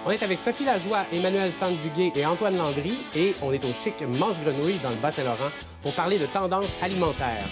On est avec Sophie Lajoie, Emmanuel Sandduguay et Antoine Landry et on est au Chic Mange-Grenouille dans le Bas-Saint-Laurent pour parler de tendances alimentaires.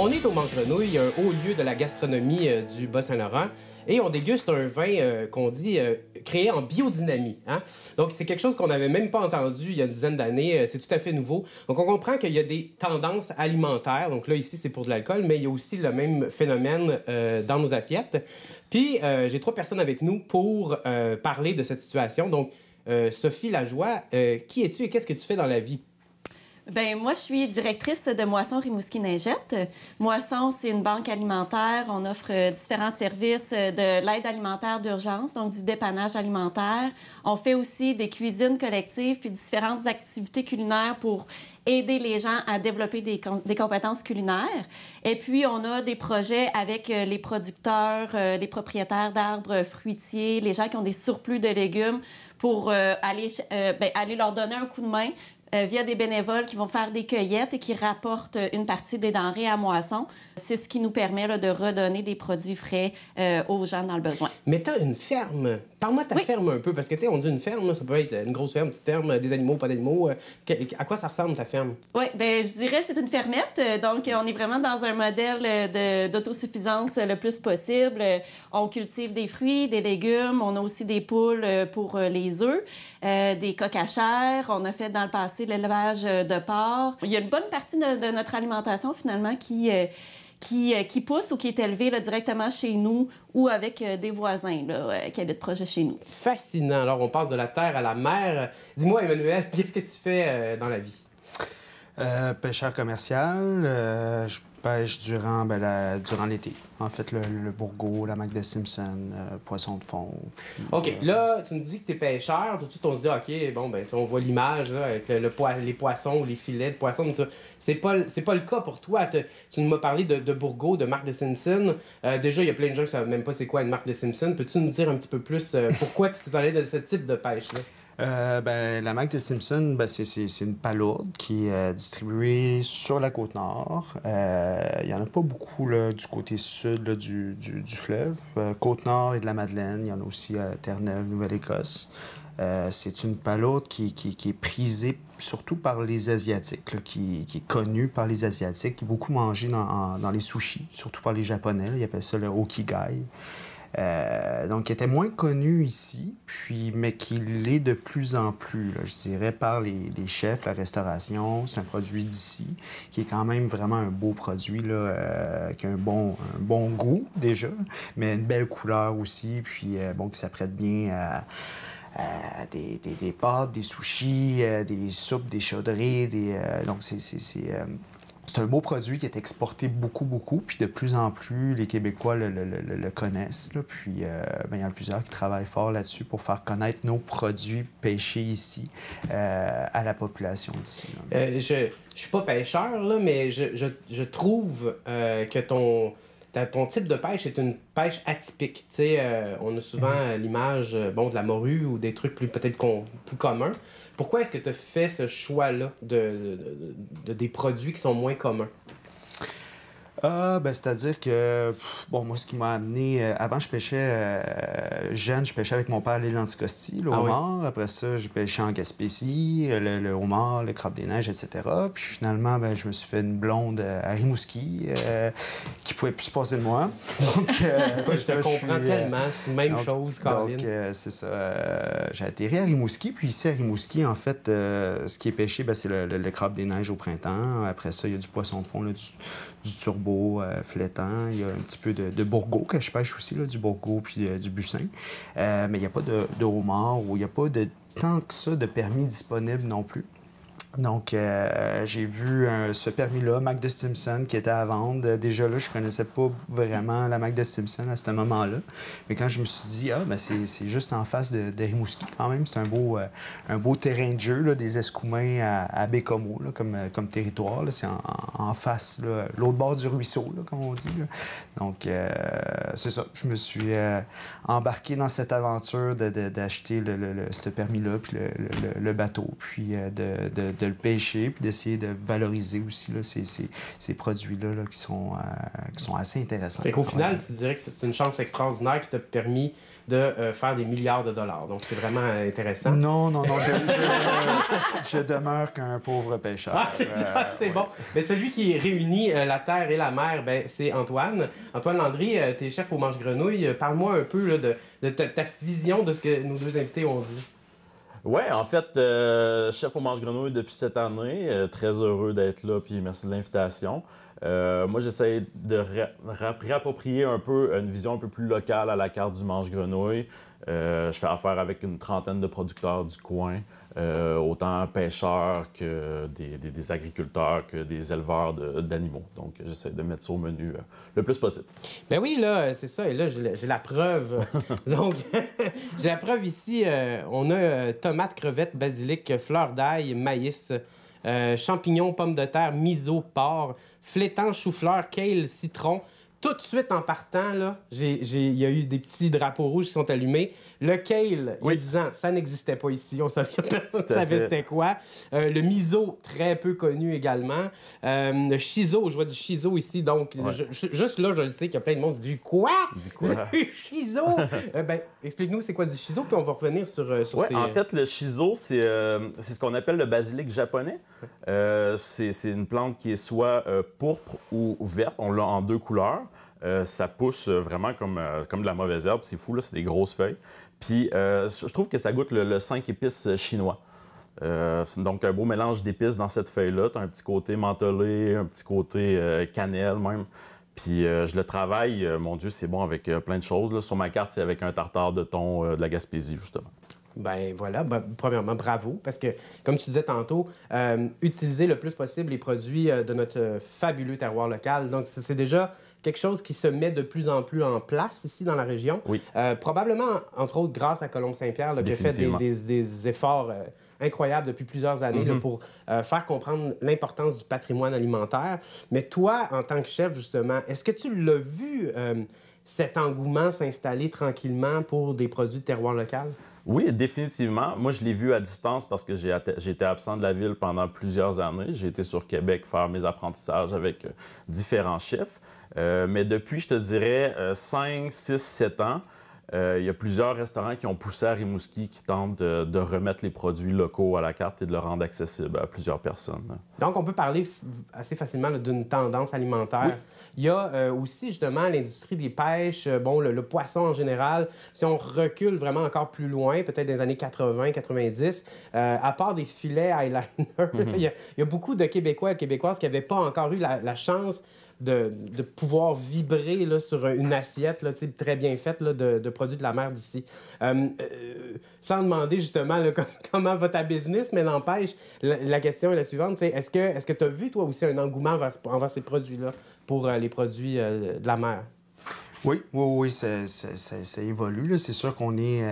On est au Mange-Grenouille, un haut lieu de la gastronomie du Bas-Saint-Laurent, et on déguste un vin qu'on dit créé en biodynamie. Hein? Donc, c'est quelque chose qu'on n'avait même pas entendu il y a une dizaine d'années. C'est tout à fait nouveau. Donc, on comprend qu'il y a des tendances alimentaires. Donc là, ici, c'est pour de l'alcool, mais il y a aussi le même phénomène dans nos assiettes. Puis, j'ai 3 personnes avec nous pour parler de cette situation. Donc, Sophie Lajoie, qui es-tu et qu'est-ce que tu fais dans la vie? Bien, moi, je suis directrice de Moisson Rimouski-Neigette. Moisson, c'est une banque alimentaire. On offre différents services de l'aide alimentaire d'urgence, donc du dépannage alimentaire. On fait aussi des cuisines collectives puis différentes activités culinaires pour aider les gens à développer des compétences culinaires. Et puis, on a des projets avec les producteurs, les propriétaires d'arbres fruitiers, les gens qui ont des surplus de légumes pour aller leur donner un coup de main via des bénévoles qui vont faire des cueillettes et qui rapportent une partie des denrées à Moisson. C'est ce qui nous permet là, de redonner des produits frais aux gens dans le besoin. Mais t'as une ferme. Parle-moi de ta ferme un peu, parce que, tu sais, on dit une ferme, ça peut être une grosse ferme, une petite ferme, des animaux, pas d'animaux. À quoi ça ressemble, ta ferme? Oui, bien, je dirais que c'est une fermette. Donc, on est vraiment dans un modèle d'autosuffisance le plus possible. On cultive des fruits, des légumes. On a aussi des poules pour les œufs, des coqs à chair. On a fait dans le passé l'élevage de porc. Il y a une bonne partie de notre alimentation, finalement, qui pousse ou qui est élevée là, directement chez nous ou avec des voisins là, qui habitent proche de chez nous. Fascinant. Alors, on passe de la terre à la mer. Dis-moi, Emmanuel, qu'est-ce que tu fais dans la vie? Pêcheur commercial, je pêche durant l'été. En fait, le bourgeot, la mac de Simpson, poisson de fond. Puis, OK, là, tu nous dis que tu es pêcheur. Tout de suite, on se dit, OK, bon, ben, on voit l'image là, avec les poissons ou les filets de poissons. C'est pas le cas pour toi. Tu nous as parlé de bourgeot, de marque de Simpson. Déjà, il y a plein de gens qui ne savent même pas c'est quoi une marque de Simpson. Peux-tu nous dire un petit peu plus pourquoi tu t'es allé de ce type de pêche-là? La marque de Simpson, c'est une palourde qui est distribuée sur la Côte-Nord. Il n'y en a pas beaucoup là, du côté sud là, du fleuve. Côte-Nord et de la Madeleine, il y en a aussi à Terre-Neuve, Nouvelle-Écosse. C'est une palourde qui est prisée surtout par les Asiatiques, là, qui est connue par les Asiatiques, qui est beaucoup mangée dans les sushis, surtout par les Japonais. Là, ils appellent ça le hokigai. Donc, qui était moins connu ici, mais qui l'est de plus en plus, là, je dirais, par les chefs, la restauration. C'est un produit d'ici, qui est quand même vraiment un beau produit, là, qui a un bon goût, déjà, mais une belle couleur aussi, puis qui s'apprête bien à des pâtes, des sushis, des soupes, des chaudrées, donc c'est un beau produit qui est exporté beaucoup, puis de plus en plus, les Québécois le connaissent. Là, puis, il y en a plusieurs qui travaillent fort là-dessus pour faire connaître nos produits pêchés ici à la population d'ici. Je suis pas pêcheur, là, mais je trouve que ton type de pêche est une pêche atypique. Tu sais, on a souvent l'image de la morue ou des trucs peut-être plus communs. Pourquoi est-ce que tu as fait ce choix-là de des produits qui sont moins communs? C'est-à-dire que, moi, ce qui m'a amené... avant, je pêchais jeune, je pêchais avec mon père à l'île d'Anticosti, le homard. Oui. Après ça, je pêchais en Gaspésie, le homard, le crabe des neiges, etc. Puis finalement, je me suis fait une blonde à Rimouski qui pouvait plus se passer de moi. Donc, je te comprends tellement. C'est la même chose, Colin. Donc, c'est ça. J'ai atterri à Rimouski. Puis ici, à Rimouski, en fait, ce qui est pêché, c'est le crabe des neiges au printemps. Après ça, il y a du poisson de fond, là, du turbo, flétan. Il y a un petit peu de bourgeot que je pêche aussi, là, du bourgeot puis du bucin. Mais il n'y a pas de homard ou il n'y a pas tant que ça de permis disponible non plus. Donc, j'ai vu ce permis-là, Mac de Simpson, qui était à vendre. Déjà là, je connaissais pas vraiment la Mac de Simpson à ce moment-là. Mais quand je me suis dit, ben c'est juste en face de Rimouski quand même. C'est un beau terrain de jeu, là, des Escoumins à Bécomo, là, comme territoire. C'est en face, l'autre bord du ruisseau, là, comme on dit. Là. Donc, c'est ça. Je me suis embarqué dans cette aventure d'acheter ce permis-là, puis le bateau, puis de le pêcher, puis d'essayer de valoriser aussi là, ces produits-là là, qui sont assez intéressants. Fait qu'au final, tu dirais que c'est une chance extraordinaire qui t'a permis de faire des milliards de dollars. Donc, c'est vraiment intéressant. Non, je demeure qu'un pauvre pêcheur. Ah, c'est bon. Mais celui qui réunit la terre et la mer, ben, c'est Antoine. Antoine Landry, t'es chef au Mange-Grenouille. Parle-moi un peu là, de ta vision de ce que nos deux invités ont dit. Oui, en fait, chef au Mange-Grenouille depuis cette année. Très heureux d'être là, puis merci de l'invitation. Moi, j'essaie de réapproprier un peu une vision un peu plus locale à la carte du Mange-Grenouille. Je fais affaire avec une trentaine de producteurs du coin, autant pêcheurs que des agriculteurs, que des éleveurs d'animaux. Donc, j'essaie de mettre ça au menu le plus possible. Ben oui, là, c'est ça. Et là, j'ai la preuve. Donc, j'ai la preuve ici. On a tomates, crevettes, basilic, fleurs d'ail, maïs, champignons, pommes de terre, miso, porc, flétan, chou-fleur, kale, citron. Tout de suite en partant, là, il y a eu des petits drapeaux rouges qui sont allumés. Le kale, il y a 10 ans, ça n'existait pas ici. On savait, personne ne savait c'était quoi. Le miso, très peu connu également. Le shiso, je vois du shiso ici. Donc, juste là, je le sais qu'il y a plein de monde. Du quoi? Du shiso? Ben, explique-nous c'est quoi du shiso, puis on va revenir sur ces... En fait, le shiso, c'est ce qu'on appelle le basilic japonais. C'est une plante qui est soit pourpre ou verte. On l'a en deux couleurs. Ça pousse vraiment comme de la mauvaise herbe. C'est fou, là, c'est des grosses feuilles. Puis je trouve que ça goûte le 5 épices chinois. Donc, un beau mélange d'épices dans cette feuille-là. Tu as un petit côté mentholé, un petit côté cannelle même. Puis je le travaille, mon Dieu, c'est bon avec plein de choses. Là. Sur ma carte, c'est avec un tartare de thon de la Gaspésie, justement. Ben voilà, premièrement, bravo, parce que, comme tu disais tantôt, utiliser le plus possible les produits de notre fabuleux terroir local. Donc, c'est déjà quelque chose qui se met de plus en plus en place ici dans la région. Oui. Probablement, entre autres, grâce à Colombe Saint-Pierre, qui a fait des efforts incroyables depuis plusieurs années là, pour faire comprendre l'importance du patrimoine alimentaire. Mais toi, en tant que chef, justement, est-ce que tu l'as vu, cet engouement s'installer tranquillement pour des produits de terroir local? Oui, définitivement. Moi, je l'ai vu à distance parce que j'ai été absent de la ville pendant plusieurs années. J'ai été sur Québec faire mes apprentissages avec différents chefs. Mais depuis, je te dirais, 5, 6, 7 ans, il y a plusieurs restaurants qui ont poussé à Rimouski qui tentent de remettre les produits locaux à la carte et de le rendre accessible à plusieurs personnes. Donc, on peut parler assez facilement d'une tendance alimentaire. Oui. Il y a aussi, justement, l'industrie des pêches, le poisson en général. Si on recule vraiment encore plus loin, peut-être des années 80, 90, à part des filets eyeliner, il y a beaucoup de Québécois et de Québécoises qui n'avaient pas encore eu la chance de pouvoir vibrer là, sur une assiette là, très bien faite là, de produits de la mer d'ici. Sans demander justement là, comment va ta business, mais n'empêche, la question est la suivante. Est-ce que tu as vu, toi aussi, un engouement envers ces produits-là pour les produits de la mer? Oui, ça évolue. Là. C'est sûr qu'on est...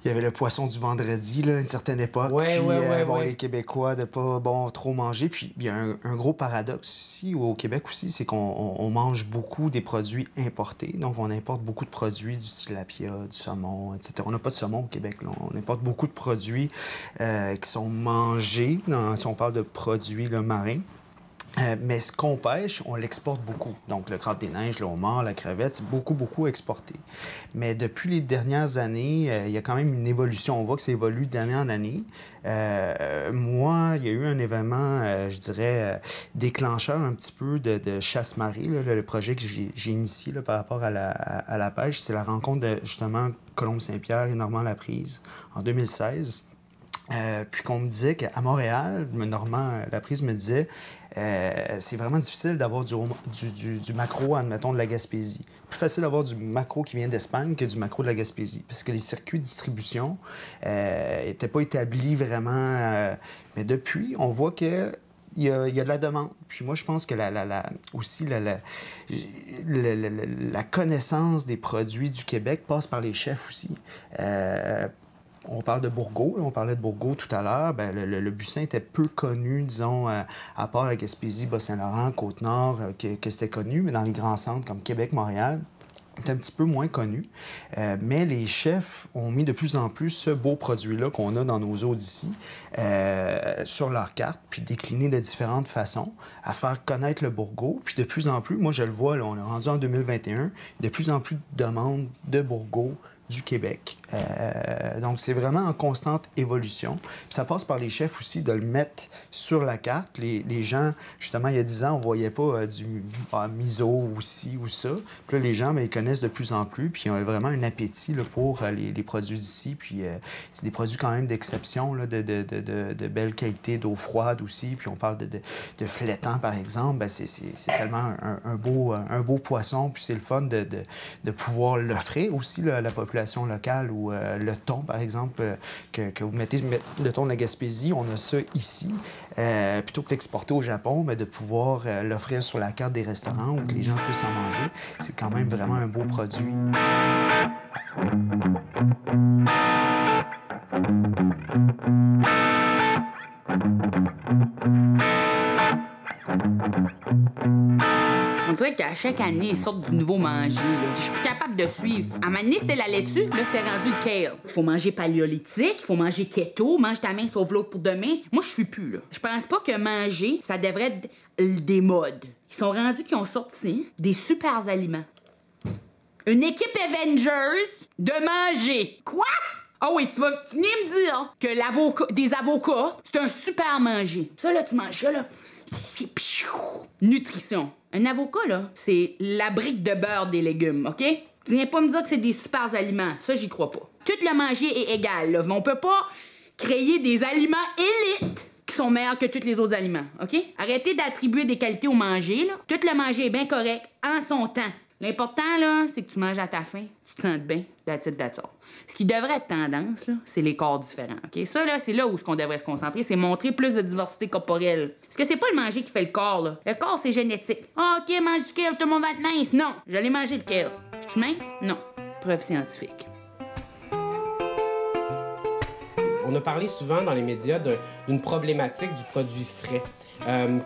Il y avait le poisson du vendredi, là, à une certaine époque. Les Québécois de pas trop manger. Puis il y a un gros paradoxe ici, au Québec aussi, c'est qu'on mange beaucoup des produits importés. Donc, on importe beaucoup de produits, du tilapia, du saumon, etc. On n'a pas de saumon au Québec. Là. On importe beaucoup de produits qui sont mangés, si on parle de produits là, marins. Mais ce qu'on pêche, on l'exporte beaucoup. Donc, le crabe des neiges, le homard, la crevette, c'est beaucoup exporté. Mais depuis les dernières années, il y a quand même une évolution. On voit que ça évolue d'année en année. Moi, il y a eu un événement, je dirais, déclencheur un petit peu de chasse-marée. Le projet que j'ai initié là, par rapport à la pêche, c'est la rencontre de, justement, Colombe Saint-Pierre et Normand Laprise en 2016. Puis qu'on me disait qu'à Montréal, Normand Laprise me disait, c'est vraiment difficile d'avoir du maquereau, admettons, de la Gaspésie. Plus facile d'avoir du maquereau qui vient d'Espagne que du maquereau de la Gaspésie, parce que les circuits de distribution n'étaient pas établis vraiment. Mais depuis, on voit que il y a de la demande. Puis moi, je pense que aussi la connaissance des produits du Québec passe par les chefs aussi. On parle de Bourgault, on parlait de Bourgault tout à l'heure. Bien, le Bussin était peu connu, disons, à part la Gaspésie, Bas-Saint-Laurent, Côte-Nord, que c'était connu, mais dans les grands centres comme Québec, Montréal, c'est un petit peu moins connu. Mais les chefs ont mis de plus en plus ce beau produit-là qu'on a dans nos eaux d'ici sur leur carte, puis décliné de différentes façons, à faire connaître le Bourgault. Puis de plus en plus, moi je le vois, là, on est rendu en 2021, de plus en plus de demandes de Bourgault du Québec. Donc, c'est vraiment en constante évolution. Puis ça passe par les chefs aussi de le mettre sur la carte. Les gens, justement, il y a 10 ans, on ne voyait pas du miso ou ci ou ça. Puis là, les gens, bien, ils connaissent de plus en plus, puis ils ont vraiment un appétit là, pour les produits d'ici. Puis c'est des produits quand même d'exception, là, de belle qualité, d'eau froide aussi. Puis on parle de flétan, par exemple. Bien, c'est tellement un beau poisson. Puis c'est le fun de pouvoir l'offrir aussi là, à la population locale ou le thon, par exemple, que vous mettez le thon de la Gaspésie, on a ça ici. Plutôt que d'exporter au Japon, mais de pouvoir l'offrir sur la carte des restaurants ou que les gens puissent en manger, c'est quand même vraiment un beau produit. On dirait qu'à chaque année, ils sortent du nouveau manger. Là. Je suis plus capable de suivre. À un moment donné, c'était la laitue, là, c'était rendu le kale. Il faut manger paléolithique, il faut manger keto, mange ta main sauve l'autre pour demain. Moi, je suis plus, là. Je pense pas que manger, ça devrait être des modes. Ils sont rendus qu'ils ont sorti des super aliments. Une équipe Avengers de manger. Quoi? Ah oui, tu venir me dire que des avocats, c'est un super manger. Ça, là, tu manges ça, là. Nutrition. Un avocat, là, c'est la brique de beurre des légumes, OK? Tu viens pas me dire que c'est des super aliments. Ça, j'y crois pas. Tout le manger est égal, là. On peut pas créer des aliments élites qui sont meilleurs que tous les autres aliments, OK? Arrêtez d'attribuer des qualités au manger, là. Tout le manger est bien correct en son temps. L'important, là, c'est que tu manges à ta faim, tu te sens bien, that's it, that's all. Ce qui devrait être tendance, là, c'est les corps différents, OK? Ça, là, c'est là où on devrait se concentrer, c'est montrer plus de diversité corporelle. Parce que c'est pas le manger qui fait le corps, là. Le corps, c'est génétique. Ah, OK, mange du kale, tout le monde va être mince. Non, j'allais manger le kale. Je suis mince? Non. Preuve scientifique. On a parlé souvent dans les médias d'une problématique du produit frais.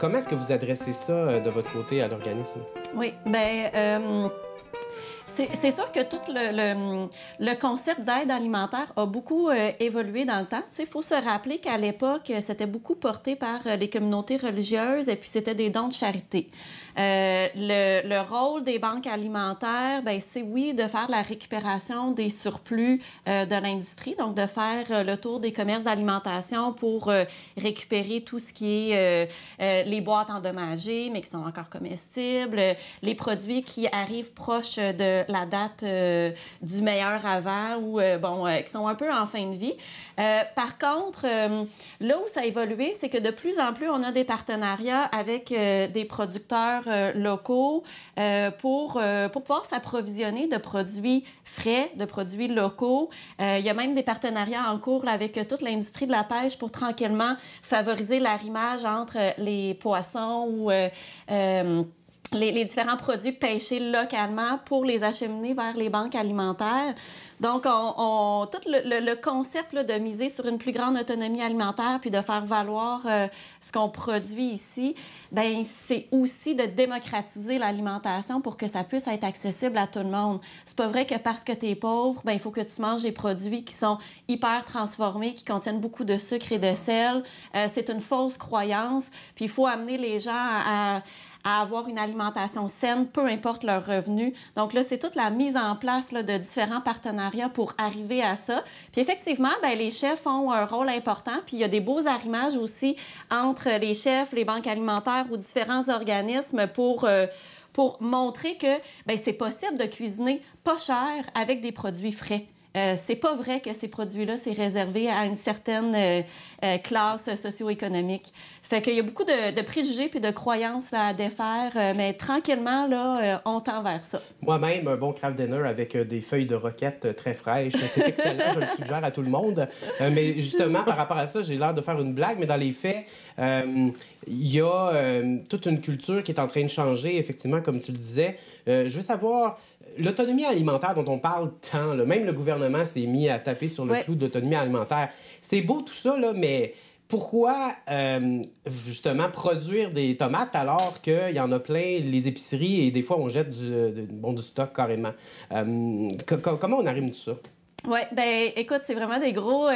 Comment est-ce que vous adressez ça de votre côté à l'organisme? Oui, bien, c'est sûr que tout le concept d'aide alimentaire a beaucoup évolué dans le temps. Il faut se rappeler qu'à l'époque, c'était beaucoup porté par les communautés religieuses et puis c'était des dons de charité. Le rôle des banques alimentaires, ben, c'est oui de faire la récupération des surplus de l'industrie, donc de faire le tour des commerces d'alimentation pour récupérer tout ce qui est les boîtes endommagées, mais qui sont encore comestibles, les produits qui arrivent proches de la date du meilleur avant ou qui sont un peu en fin de vie. Par contre, là où ça a évolué, c'est que de plus en plus, on a des partenariats avec des producteurs locaux pour pouvoir s'approvisionner de produits frais, de produits locaux. Il y a même des partenariats en cours là, avec toute l'industrie de la pêche pour tranquillement favoriser l'arrimage entre les poissons ou les différents produits pêchés localement pour les acheminer vers les banques alimentaires. Donc, tout le concept là, de miser sur une plus grande autonomie alimentaire puis de faire valoir ce qu'on produit ici, ben c'est aussi de démocratiser l'alimentation pour que ça puisse être accessible à tout le monde. C'est pas vrai que parce que tu es pauvre, ben il faut que tu manges des produits qui sont hyper transformés, qui contiennent beaucoup de sucre et de sel. C'est une fausse croyance. Puis il faut amener les gens à avoir une alimentation saine, peu importe leur revenu. Donc là, c'est toute la mise en place là, de différents partenariats pour arriver à ça. Puis effectivement, ben, les chefs ont un rôle important. Puis il y a des beaux arrimages aussi entre les chefs, les banques alimentaires ou différents organismes pour montrer que ben, c'est possible de cuisiner pas cher avec des produits frais. c'est pas vrai que ces produits-là, c'est réservé à une certaine classe socio-économique. Fait qu'il y a beaucoup de préjugés puis de croyances là, à défaire, mais tranquillement, là, on tend vers ça. Moi-même, un bon craft dinner avec des feuilles de roquette très fraîches, c'est excellent, je le suggère à tout le monde. Mais justement, par rapport à ça, j'ai l'air de faire une blague, mais dans les faits, il y a toute une culture qui est en train de changer, effectivement, comme tu le disais. Je veux savoir, l'autonomie alimentaire dont on parle tant, là, même le gouvernement s'est mis à taper sur le clou de l'autonomie alimentaire. C'est beau tout ça, là, mais pourquoi, justement, produire des tomates alors qu'il y en a plein les épiceries et des fois on jette du stock carrément? Comment on arrive tout ça? Oui, bien, écoute, c'est vraiment des gros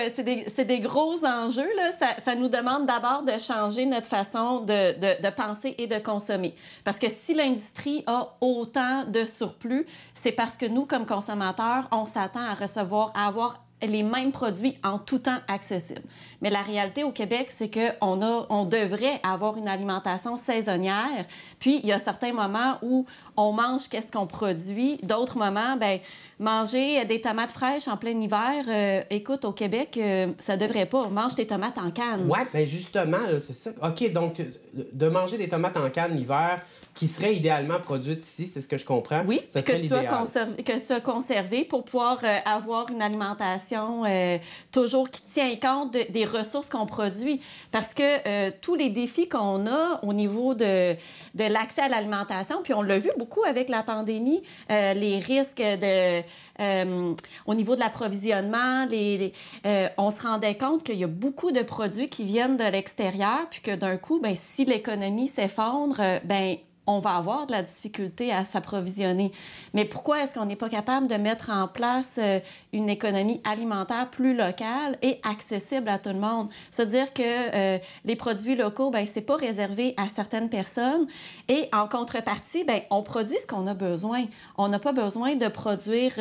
enjeux, là. Ça nous demande d'abord de changer notre façon de penser et de consommer. Parce que si l'industrie a autant de surplus, c'est parce que nous, comme consommateurs, on s'attend à avoir les mêmes produits en tout temps accessibles. Mais la réalité au Québec, c'est qu'on devrait avoir une alimentation saisonnière. Puis, il y a certains moments où on mange qu'est-ce qu'on produit. D'autres moments, bien, manger des tomates fraîches en plein hiver, écoute, au Québec, ça devrait pas. Mange tes tomates en canne. Oui, bien justement, là, c'est ça. OK, donc, de manger des tomates en canne l'hiver, qui seraient idéalement produites ici, c'est ce que je comprends. Oui, ça serait l'idéal. Que tu as conservé pour pouvoir avoir une alimentation toujours qui tient compte des ressources qu'on produit. Parce que tous les défis qu'on a au niveau de l'accès à l'alimentation, puis on l'a vu beaucoup avec la pandémie, les risques au niveau de l'approvisionnement, on se rendait compte qu'il y a beaucoup de produits qui viennent de l'extérieur, puis que d'un coup, ben, si l'économie s'effondre, ben on va avoir de la difficulté à s'approvisionner. Mais pourquoi est-ce qu'on n'est pas capable de mettre en place une économie alimentaire plus locale et accessible à tout le monde? C'est-à-dire que les produits locaux, bien, c'est pas réservé à certaines personnes. Et en contrepartie, bien, on produit ce qu'on a besoin. On n'a pas besoin de produire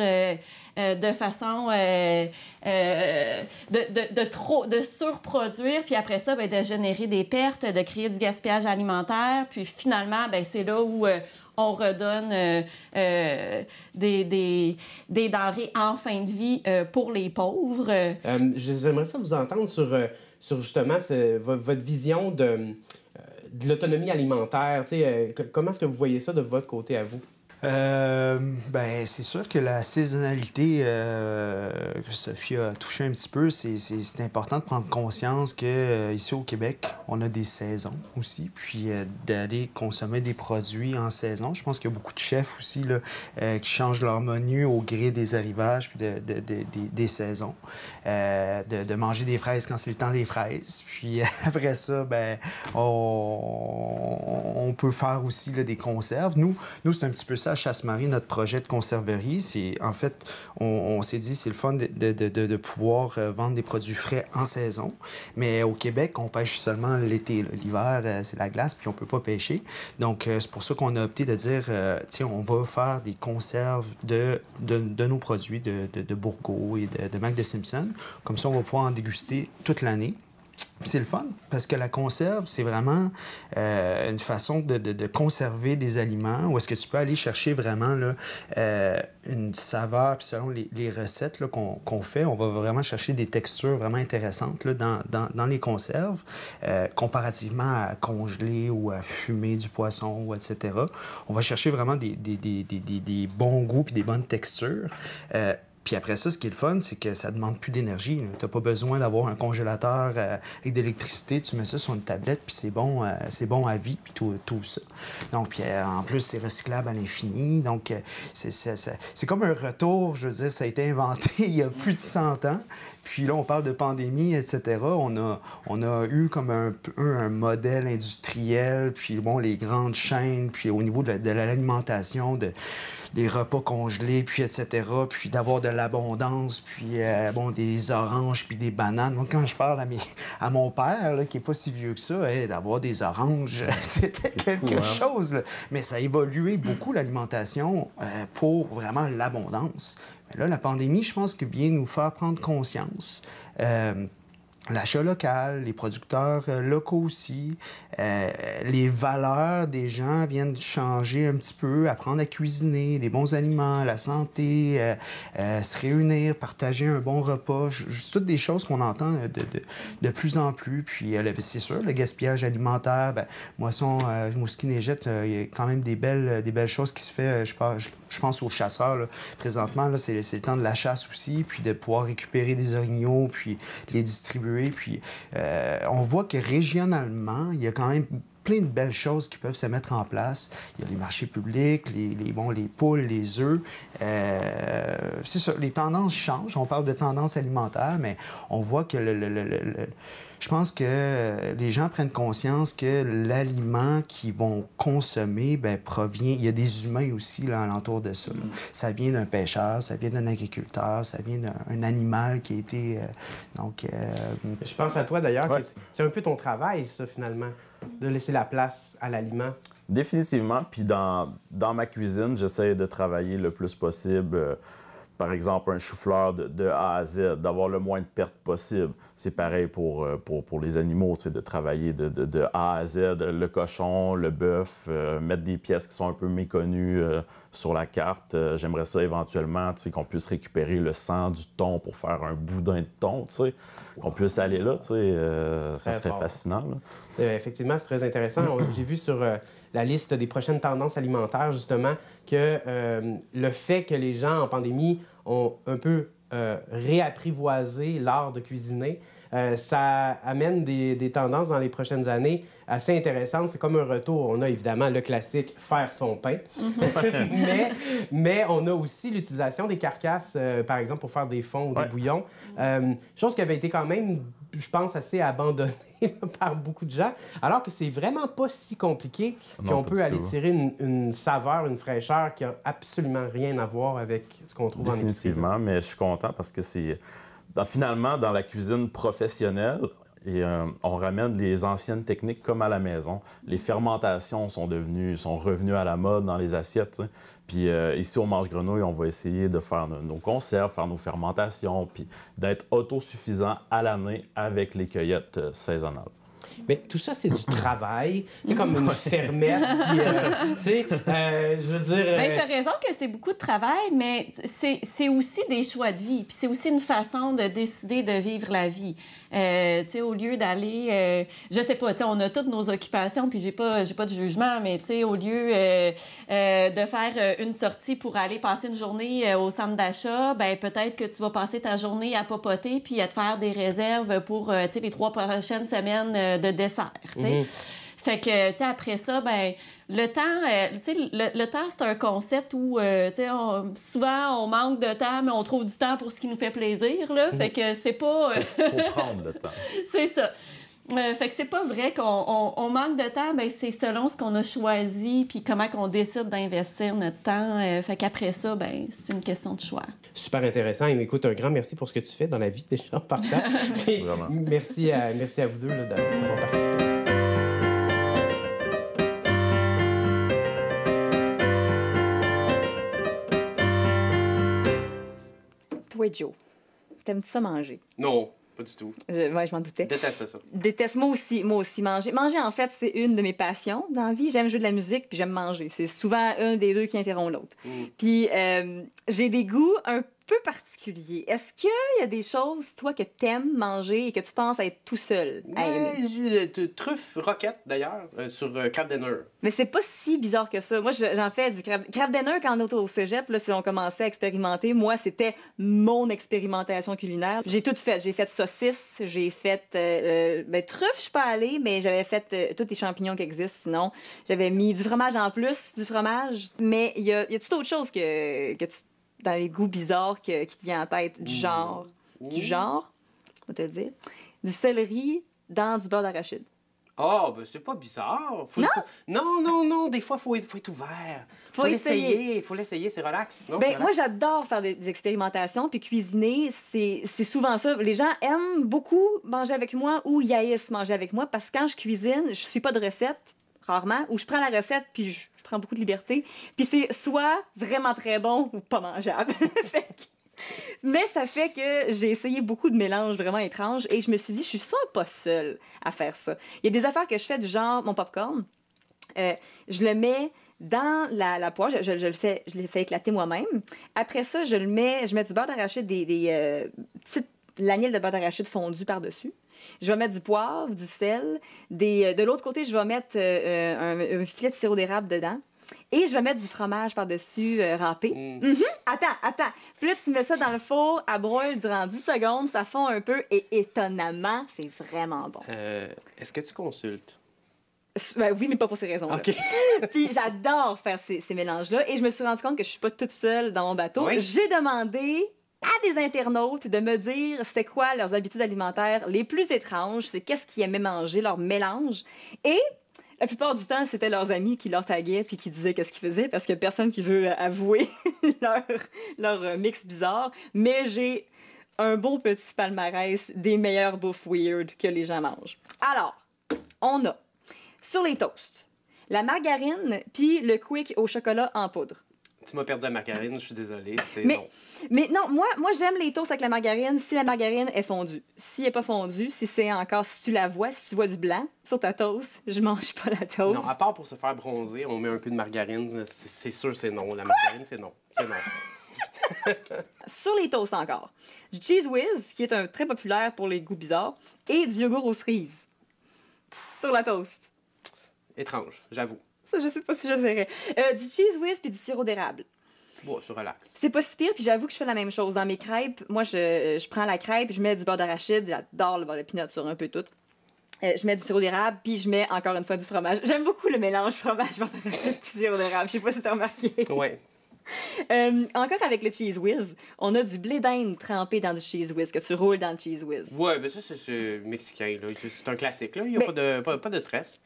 de façon de surproduire, puis après ça, bien, de générer des pertes, de créer du gaspillage alimentaire, puis finalement, bien, c'est là où on redonne des denrées en fin de vie pour les pauvres. J'aimerais ça vous entendre sur justement votre vision de l'autonomie alimentaire. Comment est-ce que vous voyez ça de votre côté à vous? Ben, c'est sûr que la saisonnalité que Sophie a touché un petit peu, c'est important de prendre conscience que ici au Québec, on a des saisons aussi, puis d'aller consommer des produits en saison. Je pense qu'il y a beaucoup de chefs aussi là, qui changent leur menu au gré des arrivages puis des saisons. De manger des fraises quand c'est le temps des fraises. Puis après ça, ben, on peut faire aussi là, des conserves. Nous c'est un petit peu ça à Chasse-Marie, notre projet de conserverie. C'est, en fait, on s'est dit c'est le fun de pouvoir vendre des produits frais en saison. Mais au Québec, on pêche seulement l'été. L'hiver, c'est la glace, puis on peut pas pêcher. Donc, c'est pour ça qu'on a opté de dire, tiens, on va faire des conserves de nos produits, de Bourgault et de Mac de Simpson. Comme ça, on va pouvoir en déguster toute l'année. Puis c'est le fun, parce que la conserve, c'est vraiment une façon de conserver des aliments où est-ce que tu peux aller chercher vraiment là, une saveur. Puis selon les recettes là, qu'on fait, on va vraiment chercher des textures vraiment intéressantes là, dans les conserves, comparativement à congeler ou à fumer du poisson, ou etc. On va chercher vraiment des bons goûts puis des bonnes textures. Puis après ça, ce qui est le fun, c'est que ça ne demande plus d'énergie. Tu n'as pas besoin d'avoir un congélateur avec de l'électricité. Tu mets ça sur une tablette, puis c'est bon à vie, puis tout ça. Donc, puis, en plus, c'est recyclable à l'infini. Donc, c'est comme un retour, je veux dire, ça a été inventé il y a plus de 100 ans. Puis là, on parle de pandémie, etc. On a eu comme un modèle industriel, puis bon, les grandes chaînes, puis au niveau de l'alimentation, des repas congelés, puis etc., puis d'avoir de l'abondance, puis bon, des oranges, puis des bananes. Moi, quand je parle à mon père, là, qui n'est pas si vieux que ça, d'avoir des oranges, c'était quelque chose. Là. Mais ça a évolué beaucoup, l'alimentation, pour vraiment l'abondance. Mais là, la pandémie, je pense que vient nous faire prendre conscience l'achat local, les producteurs locaux aussi, les valeurs des gens viennent changer un petit peu, apprendre à cuisiner, les bons aliments, la santé, se réunir, partager un bon repas. C'est toutes des choses qu'on entend de plus en plus. Puis c'est sûr, le gaspillage alimentaire, Moisson Rimouski Neigette, il y a quand même des belles choses qui se font. Je pense aux chasseurs, là. Présentement, là, c'est le temps de la chasse aussi, puis de pouvoir récupérer des orignaux, puis les distribuer. Puis on voit que régionalement, il y a quand même plein de belles choses qui peuvent se mettre en place. Il y a les marchés publics, les poules, les œufs. C'est ça, les tendances changent. On parle de tendances alimentaires, mais on voit que je pense que les gens prennent conscience que l'aliment qu'ils vont consommer provient... Il y a des humains aussi là, alentour de ça. Ça vient d'un pêcheur, ça vient d'un agriculteur, ça vient d'un animal qui a été... Je pense à toi, d'ailleurs, que c'est un peu ton travail, ça, finalement, de laisser la place à l'aliment. Définitivement. Puis dans ma cuisine, j'essaie de travailler le plus possible... par exemple, un chou-fleur de A à Z, d'avoir le moins de pertes possible. C'est pareil pour les animaux, de travailler de A à Z, le cochon, le bœuf, mettre des pièces qui sont un peu méconnues sur la carte. J'aimerais ça éventuellement qu'on puisse récupérer le sang du thon pour faire un boudin de thon, qu'on puisse aller là, ça serait fascinant. Effectivement, c'est très intéressant. J'ai vu sur la liste des prochaines tendances alimentaires, justement, que le fait que les gens en pandémie ont un peu réapprivoisé l'art de cuisiner, ça amène des tendances dans les prochaines années assez intéressantes. C'est comme un retour. On a évidemment le classique « faire son pain », mais on a aussi l'utilisation des carcasses, par exemple, pour faire des fonds ou des bouillons. Chose qui avait été quand même, je pense, assez abandonnée par beaucoup de gens, alors que c'est vraiment pas si compliqué qu'on peut aller tirer une saveur, une fraîcheur qui a absolument rien à voir avec ce qu'on trouve en épicerie. Définitivement, mais je suis content parce que c'est... Finalement, dans la cuisine professionnelle, on ramène les anciennes techniques comme à la maison. Les fermentations sont revenues à la mode dans les assiettes. Puis ici, au Mange Grenouille, on va essayer de faire nos conserves, faire nos fermentations, puis d'être autosuffisant à l'année avec les cueillettes saisonnales. Mais tout ça, c'est du travail. C'est comme une fermette. Puis, tu sais, je veux dire... Tu as raison que c'est beaucoup de travail, mais c'est aussi des choix de vie. Puis c'est aussi une façon de décider de vivre la vie. Tu sais, au lieu d'aller... je sais pas, tu sais, on a toutes nos occupations, puis j'ai pas de jugement, mais tu sais, au lieu de faire une sortie pour aller passer une journée au centre d'achat, peut-être que tu vas passer ta journée à papoter puis à te faire des réserves pour, tu sais, les 3 prochaines semaines de dessert, tu sais. Fait que, tu sais, après ça, le temps, tu sais, le temps, c'est un concept où, tu sais, souvent, on manque de temps, mais on trouve du temps pour ce qui nous fait plaisir, là. Fait que c'est pas... Faut prendre le temps. C'est ça. Fait que c'est pas vrai qu'on manque de temps, c'est selon ce qu'on a choisi puis comment qu'on décide d'investir notre temps. Fait qu'après ça, c'est une question de choix. Super intéressant. Et écoute, un grand merci pour ce que tu fais dans la vie des gens partant. Merci à vous deux là, d'avoir participé. Toi, Joe, t'aimes-tu ça manger? Non. Pas du tout. Je m'en doutais. Déteste ça. Déteste. Moi aussi, manger. Manger, en fait, c'est une de mes passions dans la vie. J'aime jouer de la musique, puis j'aime manger. C'est souvent un des deux qui interrompt l'autre. Puis j'ai des goûts un peu particulier. Est-ce qu'il y a des choses, toi, que t'aimes manger et que tu penses être tout seul à aimer? Truffe roquette, d'ailleurs, sur Crab Dinner. Mais c'est pas si bizarre que ça. Moi, j'en fais du Crab Dinner quand on est au cégep, là, si on commençait à expérimenter. Moi, c'était mon expérimentation culinaire. J'ai tout fait. J'ai fait saucisse, j'ai fait... truffe, je suis pas allée, mais j'avais fait tous les champignons qui existent, sinon. J'avais mis du fromage en plus, du fromage. Mais y a-tu d'autres choses que tu... dans les goûts bizarres qui te viennent en tête, du genre, on va te le dire, du céleri dans du beurre d'arachide. Ah, c'est pas bizarre. Non, des fois, faut être ouvert. Faut l'essayer, c'est relax. Non, moi, j'adore faire des expérimentations, puis cuisiner, c'est souvent ça. Les gens aiment beaucoup manger avec moi ou ils haïssent manger avec moi, parce que quand je cuisine, je suis pas de recette, rarement, ou je prends la recette, puis je prends beaucoup de liberté. Puis c'est soit vraiment très bon ou pas mangeable. Mais ça fait que j'ai essayé beaucoup de mélanges vraiment étranges et je me suis dit, je suis sûrement pas seule à faire ça. Il y a des affaires que je fais du genre, mon popcorn, je le mets dans la poêle, je le fais éclater moi-même. Après ça, je mets du beurre d'arachide, des petites lanières de beurre d'arachide fondu par-dessus. Je vais mettre du poivre, du sel. De l'autre côté, je vais mettre un filet de sirop d'érable dedans. Et je vais mettre du fromage par-dessus râpé. Attends. Puis là, tu mets ça dans le four à broil durant 10 secondes. Ça fond un peu et étonnamment, c'est vraiment bon. Est-ce que tu consultes? Ben oui, mais pas pour ces raisons-là. OK. Puis j'adore faire ces mélanges-là. Et je me suis rendu compte que je suis pas toute seule dans mon bateau. Oui. J'ai demandé à des internautes de me dire c'était quoi leurs habitudes alimentaires les plus étranges, c'est qu'est-ce qu'ils aimaient manger, leur mélange. Et la plupart du temps, c'était leurs amis qui leur taguaient puis qui disaient qu'est-ce qu'ils faisaient parce qu'il y a personne qui veut avouer leur mix bizarre. Mais j'ai un bon petit palmarès des meilleures bouffes weird que les gens mangent. Alors, on a sur les toasts la margarine puis le quick au chocolat en poudre. Tu m'as perdu la margarine, je suis désolée, c'est Mais, non. mais non, moi j'aime les toasts avec la margarine si la margarine est fondue. Si elle n'est pas fondue, si tu la vois, si tu vois du blanc sur ta toast, je mange pas la toast. Non, à part pour se faire bronzer, on met un peu de margarine, c'est sûr c'est non. La margarine, c'est non. C'est non. Sur les toasts encore, du Cheese Whiz, qui est un très populaire pour les goûts bizarres, et du yogourt aux cerises. Sur la toast. Étrange, j'avoue. Ça, je sais pas si j'oserais. Du Cheese Whiz puis du sirop d'érable. Bon, c'est relax. C'est pas si pire, puis j'avoue que je fais la même chose. Dans mes crêpes, moi, je prends la crêpe, je mets du beurre d'arachide, j'adore le beurre de pinot sur un peu tout. Je mets du sirop d'érable, puis je mets encore une fois du fromage. J'aime beaucoup le mélange fromage, beurre d'arachide puis sirop d'érable. Je sais pas si t'as remarqué. Ouais. Encore avec le Cheese Whiz, on a du blé d'Inde trempé dans du Cheese Whiz, que tu roules dans le Cheese Whiz. Ouais, mais ça, c'est mexicain, là. C'est un classique, là. Il n'y a pas de stress.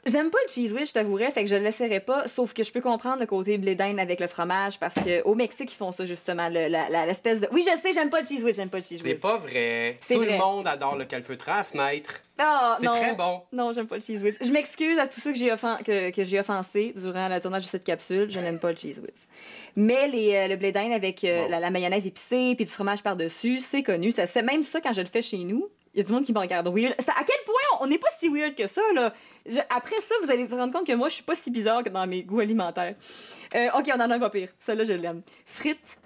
J'aime pas le cheese whiz, je t'avouerais, fait que je le laisserai pas, sauf que je peux comprendre le côté blé d'Inde avec le fromage, parce qu'au Mexique, ils font ça, justement, l'espèce de... Oui, je sais, j'aime pas le cheese whiz, C'est pas vrai. C'est Tout vrai. le monde adore le calfeutre à la fenêtre. Ah, C'est non. très bon. Non, j'aime pas le cheese whiz. Je m'excuse à tous ceux que j'ai offensés durant le tournage de cette capsule, je n'aime pas le cheese whiz. Mais le blé d'Inde avec la mayonnaise épicée puis du fromage par-dessus, c'est connu, ça se fait. Même ça, quand je le fais chez nous, il y a du monde qui me regarde weird. À quel point on n'est pas si weird que ça, là? Après ça, vous allez vous rendre compte que moi, je suis pas si bizarre que dans mes goûts alimentaires. OK, on en a un pas pire. Celle-là, je l'aime. Frites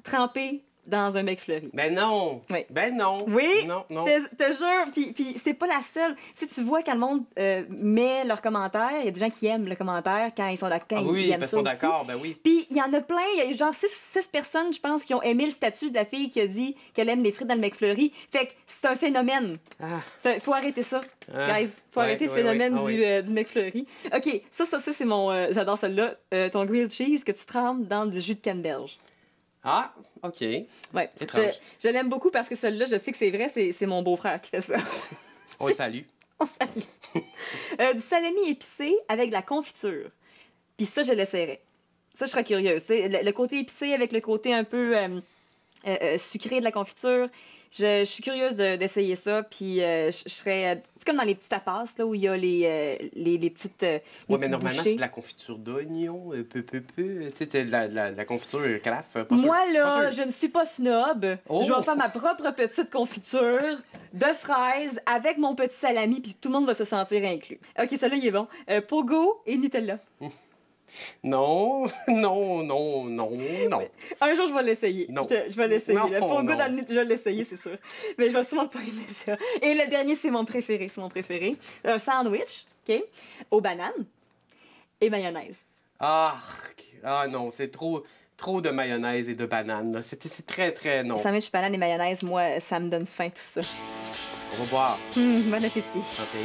trempées dans un McFlurry. Ben non. Oui. Ben non. Oui, Non, non. te jure. Puis c'est pas la seule. Tu sais, tu vois quand le monde met leurs commentaires, il y a des gens qui aiment le commentaire quand ils sont d'accord. Ah oui, ils aiment parce ça qu'ils sont aussi. d'accord, ben oui. Puis il y en a plein, il y a genre 6 personnes, je pense, qui ont aimé le statut de la fille qui a dit qu'elle aime les frites dans le McFlurry. Fait que c'est un phénomène. Ah. Faut arrêter ça, Ah. guys. Faut Ouais, arrêter le ouais, phénomène ouais. du McFlurry. OK, ça c'est mon... j'adore celle-là. Ton grilled cheese que tu trempes dans du jus de canneberge. Ah, OK. Ouais. Étrange. Je l'aime beaucoup parce que celle-là, je sais que c'est vrai, c'est mon beau-frère qui fait ça. On le salue. On salue. Du salami épicé avec de la confiture. Puis ça, je l'essaierai. Ça, je serais curieuse. Le côté épicé avec le côté un peu sucré de la confiture. Je suis curieuse d'essayer ça. Puis je serais... c'est comme dans les petits tapas, là, où il y a les petites les Ouais, mais petites normalement, bouchées. c'est de la confiture d'oignon, Tu sais, c'est de la confiture craft. Pas Moi, sûr. là, Pas sûr. je ne suis pas snob. Oh! Je vais faire ma propre petite confiture de fraises avec mon petit salami, puis tout le monde va se sentir inclus. OK, celui-là, il est bon. Pogo et Nutella. Non, non, non, non, non. Un jour, je vais l'essayer. Non. Je vais l'essayer. Non, Le Pogo non. dans le je vais l'essayer, c'est sûr. Mais je vais sûrement pas aimer ça. Et le dernier, c'est mon préféré. Un sandwich, OK, aux bananes et mayonnaise. Ah, non, c'est trop de mayonnaise et de bananes. Là. C'est très, très non. Sandwich, banane et mayonnaise, moi, ça me donne faim, tout ça. On va boire. Bon appétit. OK.